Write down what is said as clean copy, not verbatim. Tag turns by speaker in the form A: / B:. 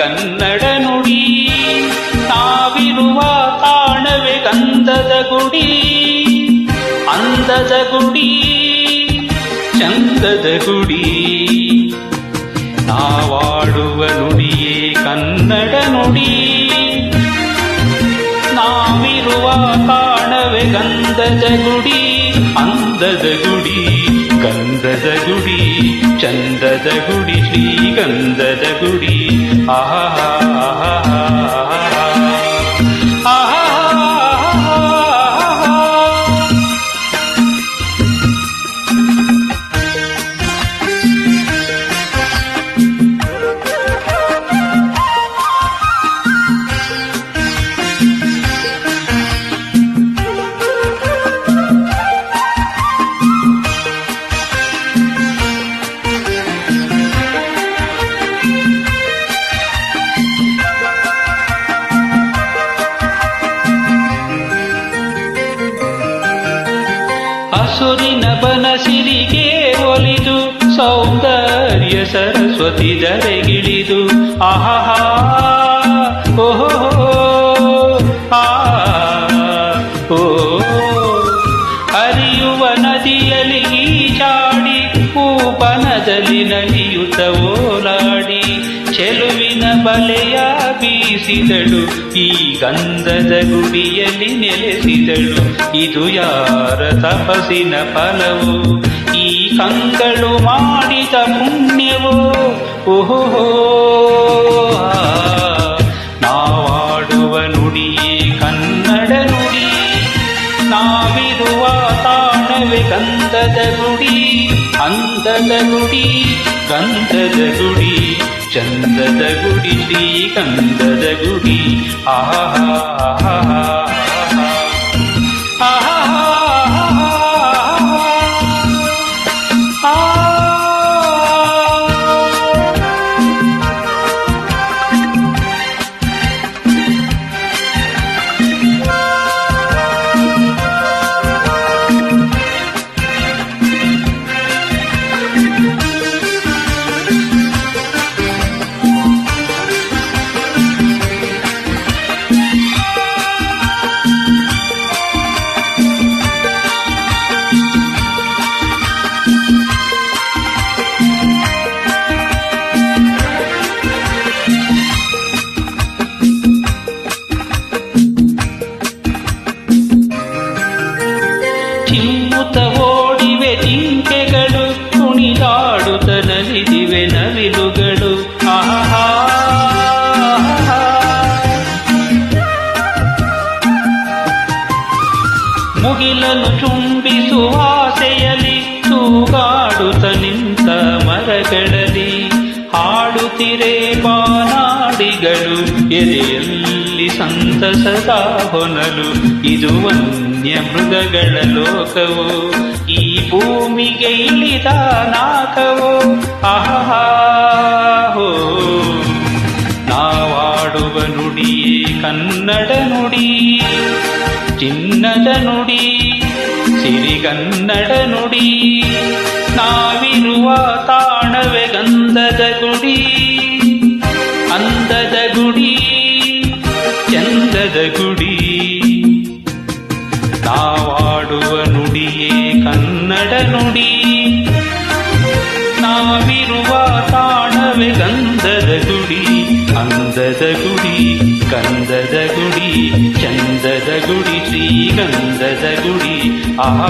A: ಕನ್ನಡ ನುಡಿ. ನಾವಿರುವ ತಾಣವೇ ಗಂಧದ ಗುಡಿ, ಅಂದದ ಗುಡಿ, ಚಂದದ ಗುಡಿ. ನಾವಾಡುವ ನುಡಿಯೇ ಕನ್ನಡ ನುಡಿ. ನಾವಿರುವ ತಾಣವೇ ಗಂಧದ ಗುಡಿ, ಅಂದದ ಗುಡಿ, ಗಂಧದ ಗುಡಿ, ಚಂದದ ಗುಡಿ, ಶ್ರೀಗಂಧದ ಗುಡಿ. ಆಹಾ ಸುರಿನ ಬನಸಿರಿಗೆ ಒಲಿದು ಸೌಂದರ್ಯ ಸರಸ್ವತಿ ಧರೆಗಿಳಿದು. ಆಹಾ ಓಹೋ ಆ ಓ ಹರಿಯುವ ನದಿಯಲ್ಲಿ ಈಚಾಡಿ ಕೂಪನದಲ್ಲಿ ನಲಿಯುತ್ತ ಓಲಾಡಿ ಚೆಲುವಿನ ಬಲೆಯ ಬೀಸಿದಳು. ಈ ಗಂಧದ ಗುಡಿಯಲ್ಲಿ ನೆಲೆಸಿದಳು. ಇದು ಯಾರ ತಪಸ್ಸಿನ ಫಲವೋ, ಈ ಕಂಗಳು ಮಾಡಿದ ಪುಣ್ಯವೋ. ಓಹೋ ನಾವಾಡುವ ನುಡಿಯೇ ಕನ್ನಡ ನುಡಿ. ನಾವಿರುವ ತಾಣವೇ ಗಂಧದ ಗುಡಿ, ಅಂದದ ಗುಡಿ, ಗಂಧದ ಗುಡಿ, ಚಂದದ ಗುಡಿ, ಶ್ರೀಗಂಧದ ಗುಡಿ. ಆಹಾ ಚಿಮ್ಮುತ್ತ ಓಡಿವೆ ಜಿಂಕೆಗಳು, ಕುಣಿದಾಡುತ್ತ ನಲಿದಿವೆ ನವಿಲುಗಳು. ಆಹಾ ಮುಗಿಲನ್ನು ಚುಂಬಿಸುವ ಆಸೆಯಲ್ಲಿ ತೂಗಾಡುತ್ತ ನಿಂತ ಮರಗಳಲ್ಲಿ ಹಾಡುತ್ತಿರೆ ಬಾನಾಡಿಗಳು. ಎದೆಯಲ್ಲಿ ಸಂತಸದ ಹೊನಲು. ಇದು ವನ್ಯ ಮೃಗಗಳ ಲೋಕವೋ, ಈ ಭೂಮಿಗೆ ಇಳಿದ ನಾಕವೋ. ಆಹಾ ನಾವಾಡುವ ನುಡಿಯೇ ಕನ್ನಡ ನುಡಿ. ಚಿನ್ನದ ನುಡಿ, ಸಿರಿಗನ್ನಡ ನುಡಿ. ನಾವಿರುವ ತಾಣವೇ ಗಂಧದ ಗುಡಿ, ಅಂದದ ಗುಡಿ, ಚಂದದ ಗುಡಿ. ನಾವಾಡುವ ನುಡಿಯೇ ಕನ್ನಡ ನುಡಿ. ನಾವಿರುವ ತಾಣವೇ ಗಂಧದ ಗುಡಿ, ಅಂದದ ಗುಡಿ, ಗಂಧದ ಗುಡಿ, ಚಂದದ ಗುಡಿ, ಶ್ರೀಗಂಧದ ಗುಡಿ. ಆಹಾ